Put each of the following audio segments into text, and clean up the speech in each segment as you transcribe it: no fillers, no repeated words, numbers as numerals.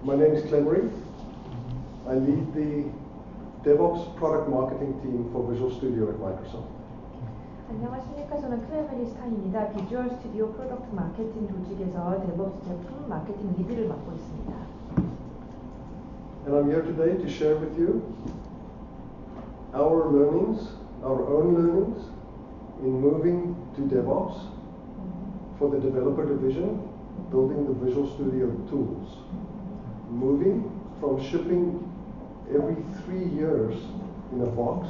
My name is Clemery. I lead the DevOps product marketing team for Visual Studio at Microsoft. 안녕하십니까. 저는 클레메리 스타입니다. 비주얼 스튜디오 프로덕트 마케팅 조직에서 데브옵스 제품 마케팅 리드를 맡고 있습니다. And I'm here today to share with you our learnings, our own learnings in moving to DevOps for the developer division, building the Visual Studio tools. Moving from shipping every 3 years in a box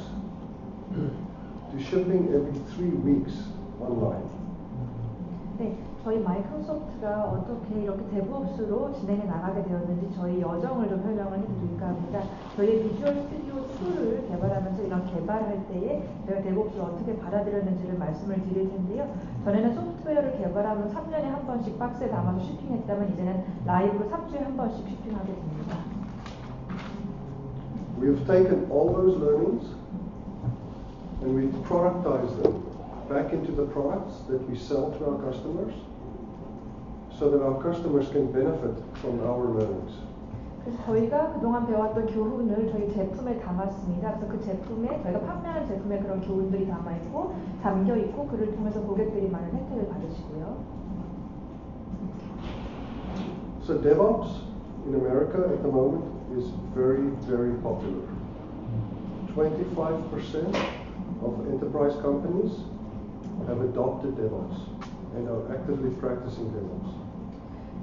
to shipping every 3 weeks online. 네, 저희 마이크로소프트가 어떻게 이렇게 데브옵스로 진행해 나가게 되었는지 저희 여정을 좀 설명을 해드릴까 합니다. 저희 비주얼 스튜디오 2를 개발하면서 이런 개발할 때에 저희가 데브옵스를 어떻게 받아들였는지를 말씀을 드릴 텐데요. 전에는 소프트웨어를 개발하면 3년에 한 번씩 박스에 담아서 shipping했다면 이제는 라이브로 3주에 한 번씩 shipping하게 됩니다. We have taken all those learnings and we've productized them back into the products that we sell to our customers so that our customers can benefit from our learnings. 그래서 저희가 그동안 배웠던 교훈을 저희 제품에 담았습니다. 그래서 그 제품에 저희가 판매하는 제품에 그런 교훈들이 담겨 있고 그를 통해서 고객들이 많은 혜택을 받으시고요. So DevOps in America at the moment is very, very popular. 25% of enterprise companies have adopted DevOps and are actively practicing DevOps.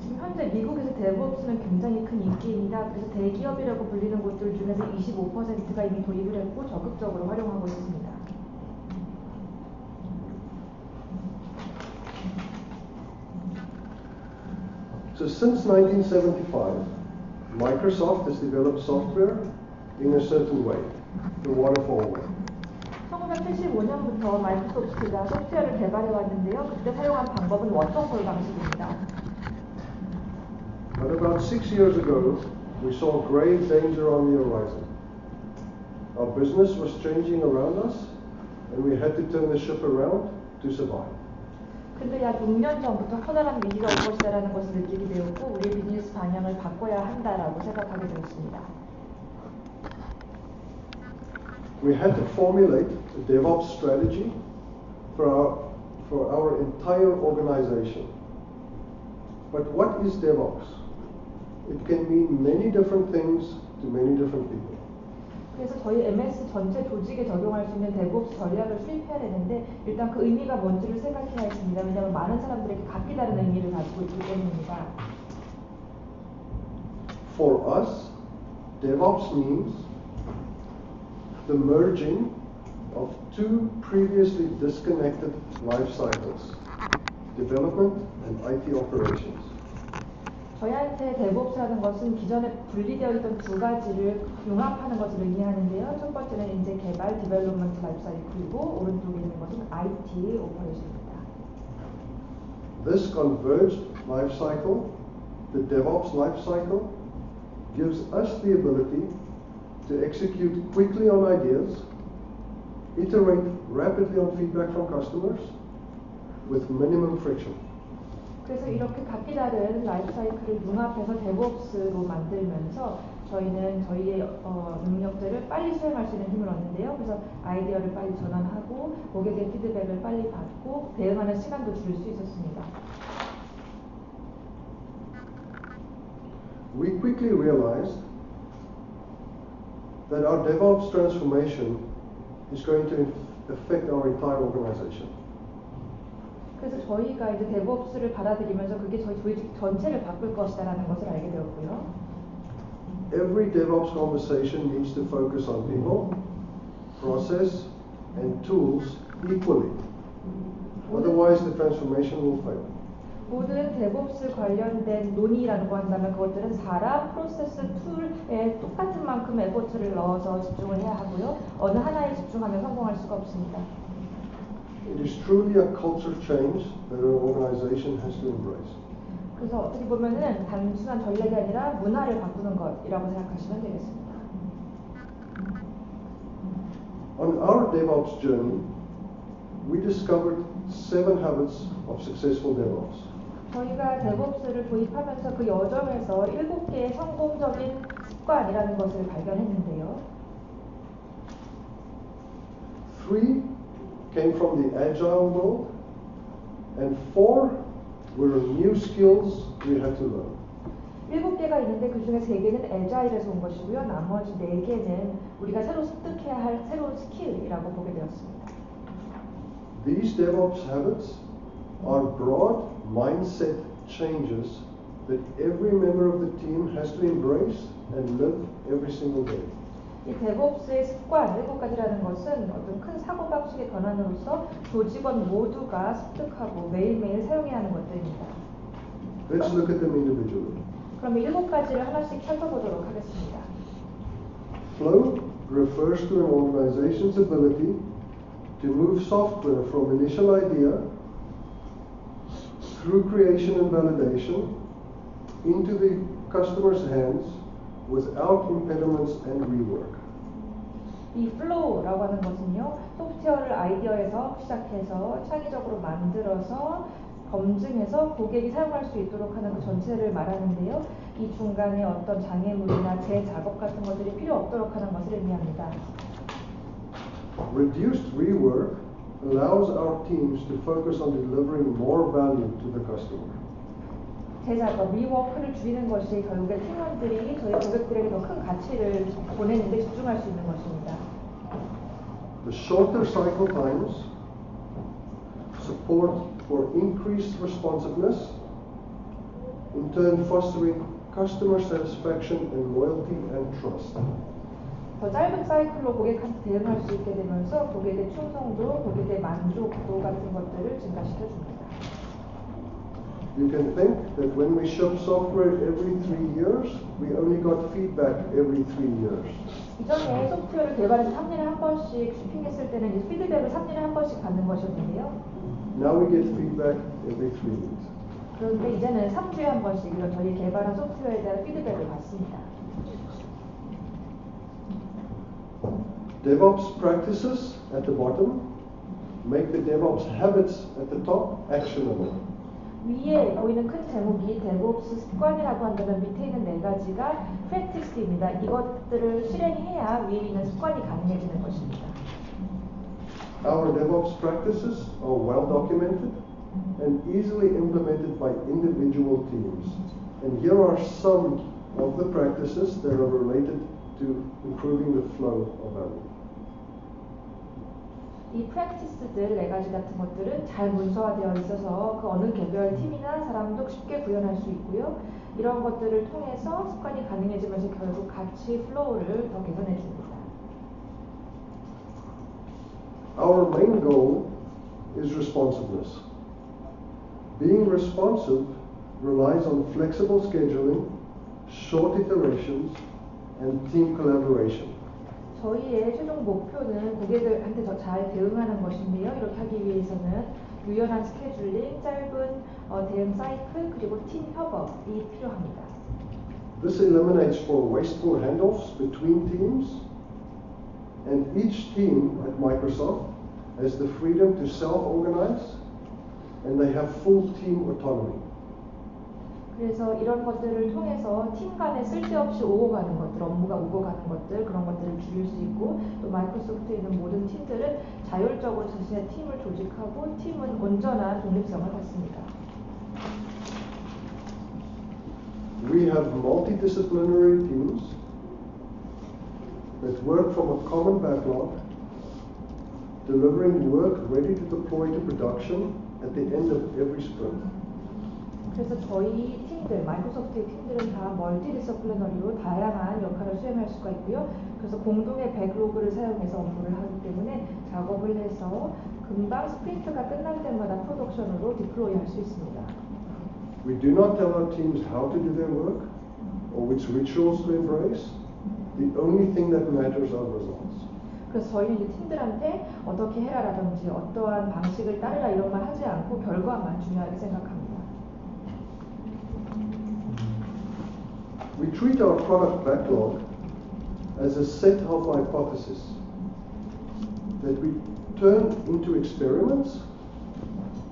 지금 현재 미국에서 데브옵스는 굉장히 큰 인기입니다. 그래서 대기업이라고 불리는 곳들 중에서 25%가 이미 도입을 했고 적극적으로 활용하고 있습니다. So since 1975, Microsoft has developed software in a certain way, the waterfall way. 1975년부터 마이크로소프트가 소프트웨어를 개발해 왔는데요. 그때 사용한 방법은 워터폴 방식입니다. But about 6 years ago, we saw grave danger on the horizon. Our business was changing around us, and we had to turn the ship around to survive. 근데 약 6년 전부터 커다란 위기가 올 것이다라는 것을 느끼게 되었고 우리의 비즈니스 방향을 바꿔야 한다라고 생각하게 되었습니다. We had to formulate a DevOps strategy for our entire organization. But what is DevOps? It can mean many different things to many different people. 그래서 저희 MS 전체 조직에 적용할 수 있는 데브옵스 전략을 수립해야 되는데 일단 그 의미가 뭔지를 생각해야 했습니다. 왜냐하면 많은 사람들에게 각기 다른 의미를 가지고 있기 때문입니다. For us, DevOps means the merging of two previously disconnected life cycles, development and IT operations. 저희한테 데브옵스라는 것은 기존에 분리되어 있던 두 가지를 융합하는 것을 의미하는데요. 첫 번째는 이제 개발, 디벨롭먼트 라이프 사이클이고 오른쪽에 있는 것은 IT 오퍼레이션입니다. This converged life cycle, the DevOps life cycle, gives us the ability to execute quickly on ideas, iterate rapidly on feedback from customers with minimum friction. 그래서 이렇게 각기 다른 라이프 사이클을 융합해서 데브옵스로 만들면서 저희는 저희의 능력들을 빨리 수행할 수 있는 힘을 얻는데요. 그래서 아이디어를 빨리 전환하고 고객의 피드백을 빨리 받고 대응하는 시간도 줄일 수 있었습니다. We quickly realized that our DevOps transformation is going to affect our entire organization. 그래서 저희가 이제 데브옵스를 받아들이면서 그게 저희 조직 전체를 바꿀 것이다라는 것을 알게 되었고요. Every DevOps conversation needs to focus on people, process, and tools equally. Otherwise, the transformation will fail. 모든 데브옵스 관련된 논의라고 한다면 그것들은 사람, 프로세스, 툴에 똑같은 만큼 에포트를 넣어서 집중을 해야 하고요. 어느 하나에 집중하면 성공할 수가 없습니다. It is truly a culture change that an organization has to embrace. 그래서 어떻게 보면은 단순한 전략이 아니라 문화를 바꾸는 것이라고 생각하시면 되겠습니다. On our DevOps journey, we discovered 7 habits of successful DevOps. 저희가 데브옵스를 도입하면서 그 여정에서 7개의 성공 기본적인 습관이라는 것을 발견했는데요. 3 came from the agile world, and 4 were new skills we had to learn. 7개가 있는데 그 중에 3개는 애자일에서 온 것이고요. 나머지 4개는 우리가 새로 습득해야 할 새로운 스킬이라고 보게 되었습니다. These DevOps habits are broad mindset changes that every member of the team has to embrace and live every single day. 이 DevOps의 습관 7가지라는 것은 어떤 큰 사고방식의 변환으로서 조직원 모두가 습득하고 매일매일 사용해야 하는 것들입니다. Let's look at them individually. 그럼 7가지를 하나씩 살펴보도록 하겠습니다. Flow refers to an organization's ability to move software from initial idea through creation and validation into the customer's hands without impediments and rework. 이 flow라고 하는 것은요, 소프트웨어를 아이디어에서 시작해서 창의적으로 만들어서 검증해서 고객이 사용할 수 있도록 하는 그 전체를 말하는데요. 이 중간에 어떤 장애물이나 재작업 같은 것들이 필요 없도록 하는 것을 의미합니다. Reduced rework allows our teams to focus on delivering more value to the customer. 재작업, 리워크를 줄이는 것이 결국에 팀원들이 저희 고객들에게 더 큰 가치를 보내는 데 집중할 수 있는 것입니다. The shorter cycle times support for increased responsiveness, in turn fostering customer satisfaction and loyalty and trust. 더 짧은 사이클로 고객한테 대응할 수 있게 되면서 고객의 충성도, 고객의 만족도 같은 것들을 증가시켜 줍니다. You can think that when we ship software every 3 years, we only got feedback every 3 years. 이전에 소프트웨어를 개발해서 3년에 한 번씩 슈핑했을 때는 이 피드백을 3년에 한 번씩 받는 것이었는데요. Now we get feedback every 3 weeks. 그런데 이제는 3주에 한 번씩 저희 개발한 소프트웨어에 대한 피드백을 받습니다. DevOps practices at the bottom make the DevOps habits at the top actionable. 위에 보이는 큰 제목이 DevOps 습관이라고 한다면 밑에 있는 4가지가 practice입니다. 이것들을 실행해야 위에 있는 습관이 가능해지는 것입니다. Our DevOps practices are well documented and easily implemented by individual teams. And here are some of the practices that are related to improving the flow of value. 이 practice들 4가지 같은 것들은 잘 문서화되어 있어서 그 어느 개별 팀이나 사람도 쉽게 구현할 수 있고요. 이런 것들을 통해서 습관이 가능해지면서 결국 가치 플로우를 더 개선해 줍니다. Our main goal is responsiveness. Being responsive relies on flexible scheduling, short iterations, and team collaboration. 저희의 최종 목표는 고객들한테 더 잘 대응하는 것인데요. 이렇게 하기 위해서는 유연한 스케줄링, 짧은 대응 사이클, 그리고 팀 협업이 필요합니다. This eliminates for wasteful handoffs between teams, and each team at Microsoft has the freedom to self-organize, and they have full team autonomy. 그래서 이런 것들을 통해서 팀 간에 쓸데없이 오고 가는 것들, 업무가 오고 가는 것들, 그런 것들을 줄일 수 있고, 또 마이크로소프트에 있는 모든 팀들은 자율적으로 자신의 팀을 조직하고 팀은 온전한 독립성을 갖습니다. We have multidisciplinary teams that work from a common backlog, delivering work ready to deploy to production at the end of every sprint. 그래서 저희 팀들, 마이크로소프트의 팀들은 다 멀티디서플리너리로 다양한 역할을 수행할 수가 있고요. 그래서 공동의 백로그를 사용해서 업무를 하기 때문에 작업을 해서 금방 스프린트가 끝날 때마다 프로덕션으로 디플로이 할 수 있습니다. We do not tell our teams how to do their work or which rituals to embrace. The only thing that matters are results. 그래서 저희는 이제 팀들한테 어떻게 해라라든지 어떠한 방식을 따르라 이런 말 하지 않고 결과만 중요하게 생각합니다. We treat our product backlog as a set of hypotheses that we turn into experiments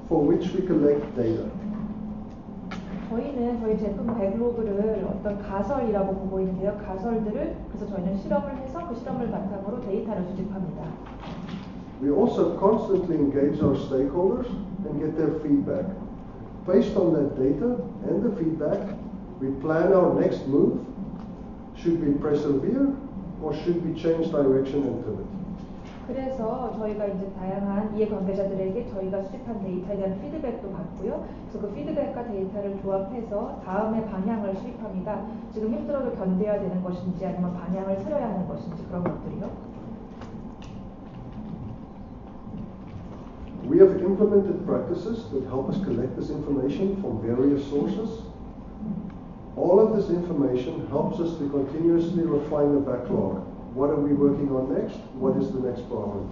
for which we collect data. 저희는 저희 제품 백로그를 어떤 가설이라고 보고 있는데요. 가설들을 그래서 저희는 실험을 해서 그 실험을 바탕으로 데이터를 수집합니다. We also constantly engage our stakeholders and get their feedback. Based on that data and the feedback, we plan our next move. Should we persevere or should we change direction and pivot? 그래서 저희가 이제 다양한 이해관계자들에게 저희가 수집한 데이터에 대한 피드백도 받고요. 그래서 그 피드백과 데이터를 조합해서 다음의 방향을 수립합니다. 지금 힘들어도 견뎌야 되는 것인지 아니면 방향을 틀어야 하는 것인지 그런 것들이요. We have implemented practices that help us collect this information from various sources. All of this information helps us to continuously refine the backlog. What are we working on next? What is the next priority?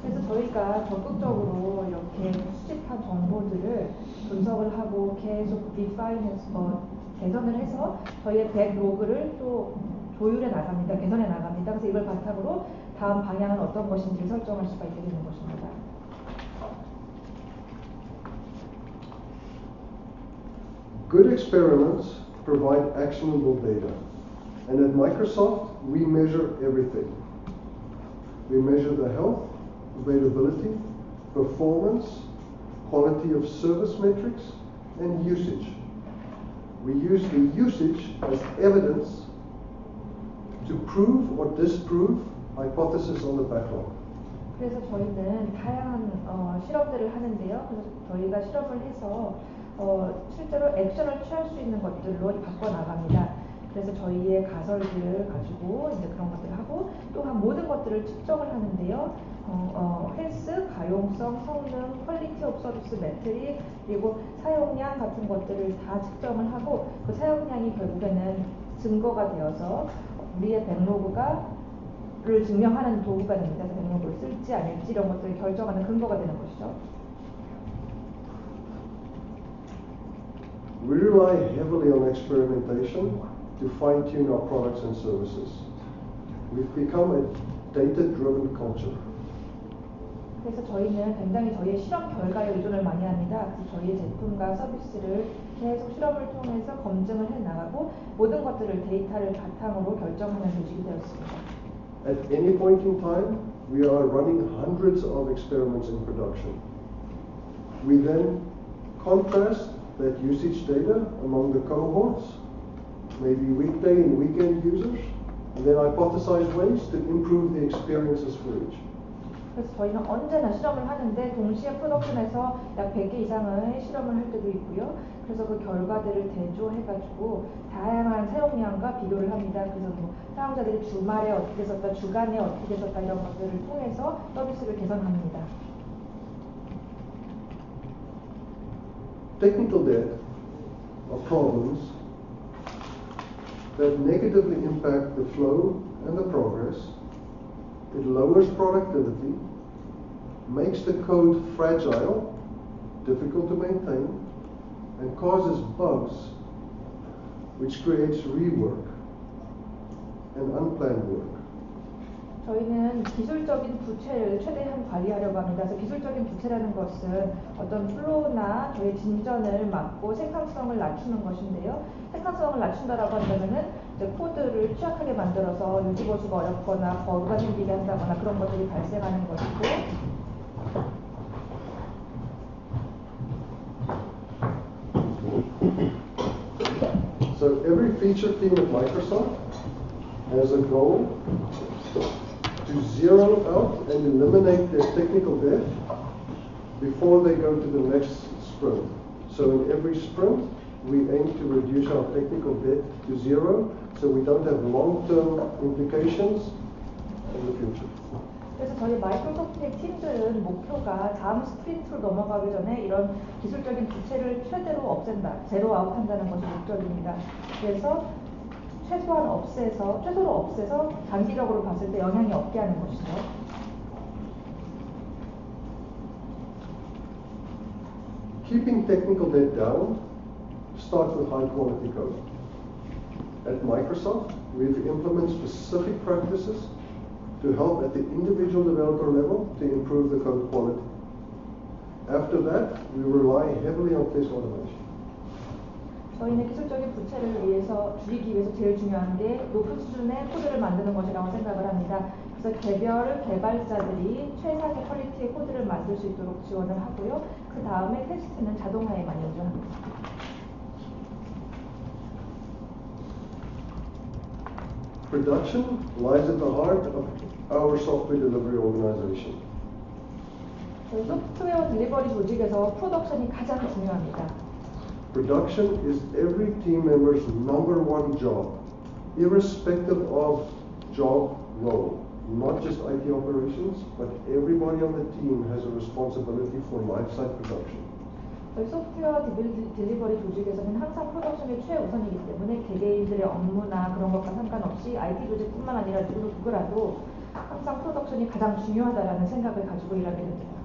그래서 저희가 적극적으로 이렇게 수집한 정보들을 분석을 하고 계속 개선을 해서 저희의 백로그를 또 조율해 나갑니다. 개선해 나갑니다. 그래서 이걸 바탕으로 다음 방향은 어떤 것인지를 설정할 수가 있게 되는 것입니다. Good experiments provide actionable data. And at Microsoft, we measure everything. We measure the health, availability, performance, quality of service metrics, and usage. We use the usage as evidence to prove or disprove hypothesis on the backlog. 그래서 저희는 다양한 실험들을 하는데요. 그래서 저희가 실험을 해서 실제로 액션을 취할 수 있는 것들로 바꿔 나갑니다. 그래서 저희의 가설들을 가지고 이제 그런 것들을 하고 또한 모든 것들을 측정을 하는데요. 헬스, 가용성, 성능, 퀄리티 오브 서비스 매트릭 그리고 사용량 같은 것들을 다 측정을 하고 그 사용량이 결국에는 증거가 되어서 우리의 백로그를 증명하는 도구가 됩니다. 백로그를 쓸지 아닐지 이런 것들을 결정하는 근거가 되는 것이죠. We rely heavily on experimentation to fine-tune our products and services. We've become a data-driven culture. 그래서 저희는 굉장히 저희의 실험 결과에 의존을 많이 합니다. 그래서 저희의 제품과 서비스를 계속 실험을 통해서 검증을 해나가고 모든 것들을 데이터를 바탕으로 결정하는 조직이 되었습니다. At any point in time, we are running hundreds of experiments in production. We then contrast that usage data among the cohorts, maybe weekday and weekend users, and then hypothesize ways to improve the experiences for each. 그래서 저희는 언제나 실험을 하는데 동시에 프로덕션에서 약 100개 이상의 실험을 할 때도 있고요. 그래서 그 결과들을 대조해가지고 다양한 사용량과 비교를 합니다. 그래서 뭐 사용자들이 주말에 어떻게 썼다, 주간에 어떻게 썼다 이런 것들을 통해서 서비스를 개선합니다. Technical debt are problems that negatively impact the flow and the progress. It lowers productivity, makes the code fragile, difficult to maintain, and causes bugs, which creates rework and unplanned work. 저희는 기술적인 부채를 최대한 관리하려고 합니다. 그래서 기술적인 부채라는 것은 어떤 플로우나 저희 진전을 막고 생산성을 낮추는 것인데요. 생산성을 낮춘다라고 한다면은 이제 코드를 취약하게 만들어서 유지보수가 어렵거나 버그가 생기게 한다거나 그런 것들이 발생하는 것이고. So every feature team at Microsoft has a goal to zero out and eliminate their technical debt before they go to the next sprint. So in every sprint, we aim to reduce our technical debt to zero, so we don't have long-term implications in the future. 그래서 저희 마이크로소프트의 팀들은 목표가 다음 스프린트로 넘어가기 전에 이런 기술적인 부채를 최대로 없앤다, 제로 아웃한다는 것이 목적입니다. 그래서 최소로 없애서 단기적으로 봤을 때 영향이 없게 하는 것이죠. Keeping technical debt down starts with high quality code. At Microsoft, we've implemented specific practices to help at the individual developer level to improve the code quality. After that, we rely heavily on test automation. 저희는 기술적인 부채를 줄이기 위해서 제일 중요한 게 높은 수준의 코드를 만드는 것이라고 생각을 합니다. 그래서 개별 개발자들이 최상의 퀄리티의 코드를 만들 수 있도록 지원을 하고요. 그 다음에 테스트는 자동화에만 연주합니다. Production lies at the heart of our software delivery organization. 저희 소프트웨어 딜리버리 조직에서 프로덕션이 가장 중요합니다. Production is every team member's number one job, irrespective of job role. Not just IT operations, but everybody on the team has a responsibility for life-site production. 저희 소프트웨어 딜리버리 조직에서는 항상 프로덕션이 최우선이기 때문에 개개인들의 업무나 그런 것과 상관없이 IT 조직뿐만 아니라 누구라도 항상 프로덕션이 가장 중요하다라는 생각을 가지고 일하게 됩니다.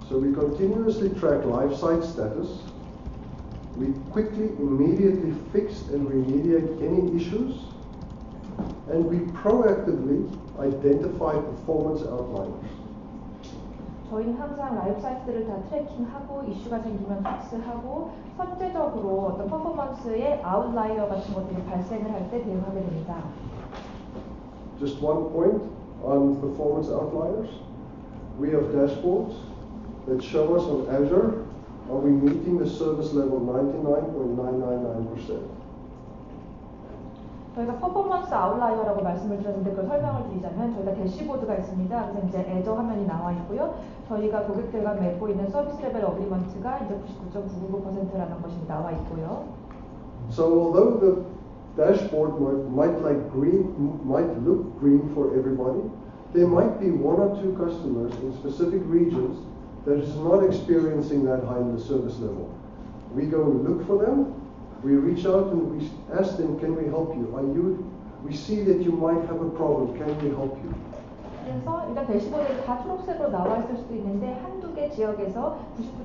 So we continuously track life-site status. We quickly, immediately fix and remediate any issues, and we proactively identify performance outliers. 저희는 항상 라이프 사이트를 다 트래킹하고 이슈가 생기면 픽스하고 선제적으로 어떤 퍼포먼스의 아웃라이어 같은 것들이 발생을 할 때 대응하게 됩니다. Just one point on performance outliers. We have dashboards that show us on Azure, are we meeting the service level 99.999%? 저희가 퍼포먼스 아웃라이어라고 말씀을 드렸는데 그걸 설명을 드리자면 저희가 대시보드가 있습니다. 그래서 이제 애저 화면이 나와 있고요. 저희가 고객들과 맺고 있는 서비스 레벨 어그리먼트가 이제 99.999%라는 것이 나와 있고요. So although the dashboard might look green for everybody, there might be one or two customers in specific regions that is not experiencing that high in the service level. We go and look for them. We reach out and we ask them, can we help you? We see that you might have a problem. Can we help you? 그래서 일단 대시보드에 다 초록색으로 나와 있을 수도 있는데 한두 개 지역에서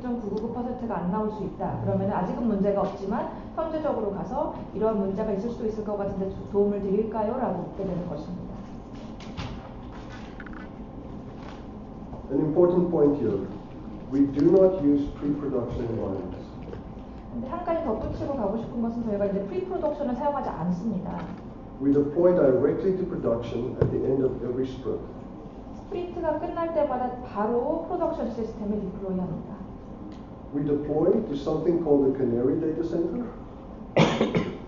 99.999%가 안 나올 수 있다. 그러면 아직은 문제가 없지만 선제적으로 가서 이러한 문제가 있을 수도 있을 것 같은데 도움을 드릴까요? 라고 묻게 되는 것입니다. An important point here. We do not use pre-production environments. 근데 한 가지 덧붙이고 가고 싶은 것은 저희가 이제 프리프로덕션을 사용하지 않습니다. We deploy directly to production at the end of every sprint. 스프린트가 끝날 때마다 바로 프로덕션 시스템에 디플로이합니다. We deploy to something called the Canary Data Center,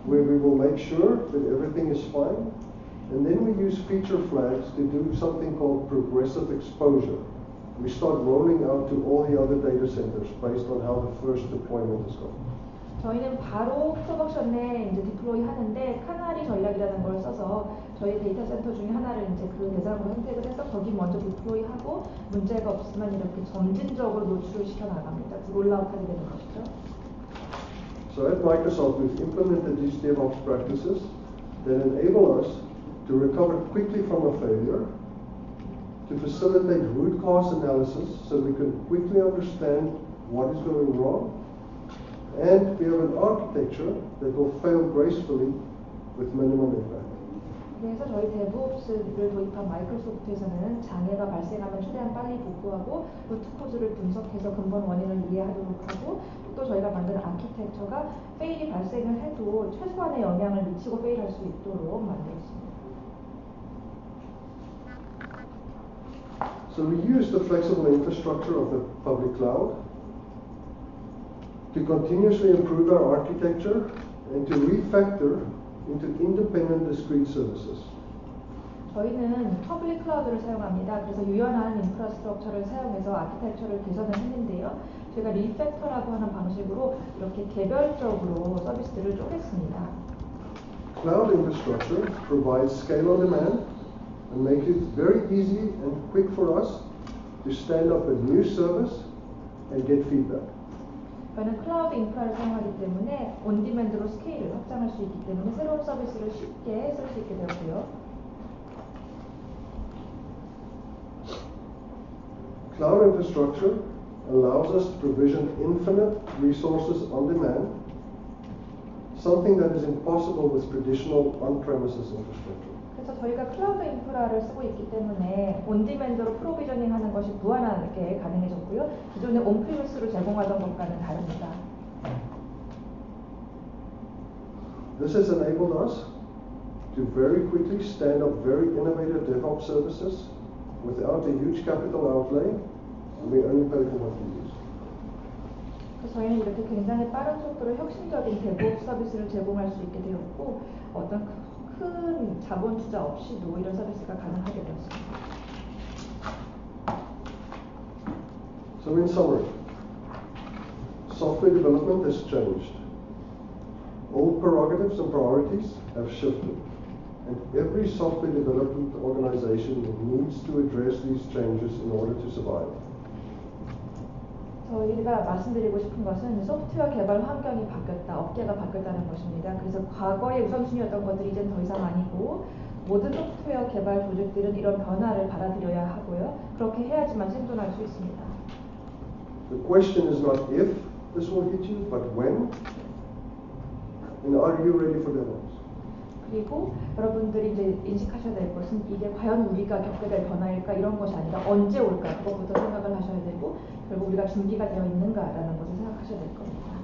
where we will make sure that everything is fine, and then we use feature flags to do something called progressive exposure. We start rolling out to all the other data centers based on how the first deployment is going. 저희는 바로 프로덕션에 이제 디플로이 하는데 카나리 전략이라는 걸 써서 저희 데이터 센터 중에 하나를 이제 그 대상으로 선택을 해서 거기 먼저 디플로이하고 문제가 없으면 이렇게 점진적으로 노출을 시켜 나갑니다. 롤아웃하게 되는 것이죠. So at Microsoft, we've implemented these DevOps practices that enable us to recover quickly from a failure, to facilitate root cause analysis so we can quickly understand what is going wrong, and we have an architecture that will fail gracefully with minimum impact. 그래서 저희 DevOps를 도입한 마이크로소프트에서는 장애가 발생하면 최대한 빨리 복구하고 루트 코즈를 분석해서 근본 원인을 이해하도록 하고 또 저희가 만든 아키텍처가 페일이 발생을 해도 최소한의 영향을 미치고 페일할 수 있도록 만들었습니다. So we use the flexible infrastructure of the public cloud to continuously improve our architecture and to refactor into independent discrete services. 저희는 퍼블릭 클라우드를 사용합니다. 그래서 유연한 인프라스트럭처를 사용해서 아키텍처를 개선을 했는데요. 저희가 리팩터라고 하는 방식으로 이렇게 개별적으로 서비스들을 쪼갰습니다. Cloud infrastructure provides scale on demand and makes it very easy and quick for us to stand up a new service and get feedback. 저희는 클라우드 인프라를 사용하기 때문에 온디맨드로 스케일을 확장할 수 있기 때문에 새로운 서비스를 쉽게 쓸 수 있게 되었고요. Cloud infrastructure allows us to provision infinite resources on demand, something that is impossible with traditional on-premises infrastructure. 그래서 저희가 클라우드 인프라를 쓰고 있기 때문에 온디맨드로 프로비저닝 하는 것이 무한하게 가능해졌고요. 기존의 온프리미스로 제공하던 것과는 다릅니다. This has enabled us to very quickly stand up very innovative DevOps services without a huge capital outlay, and we only pay for what we use. 그래서 저희는 이렇게 굉장히 빠른 속도로 혁신적인 DevOps 서비스를 제공할 수 있게 되었고 어떤 큰 자본 투자 없이도 이런 서비스가 가능하게 되었습니다. So in summary, software development has changed. Old prerogatives and priorities have shifted, and every software development organization needs to address these changes in order to survive. 저희가 말씀드리고 싶은 것은 소프트웨어 개발 환경이 바뀌었다, 업계가 바뀌었다는 것입니다. 그래서 과거의 우선순위였던 것들이 이제는 더 이상 아니고 모든 소프트웨어 개발 조직들은 이런 변화를 받아들여야 하고요. 그렇게 해야지만 생존할 수 있습니다. The question is not if this will hit you, but when. And are you ready for DevOps? 그리고 여러분들이 이제 인식하셔야 될 것은 이게 과연 우리가 겪게 될 변화일까 이런 것이 아니라 언제 올까 그것부터 생각을 하셔야 되고 결국 우리가 준비가 되어 있는가라는 것을 생각하셔야 될 겁니다.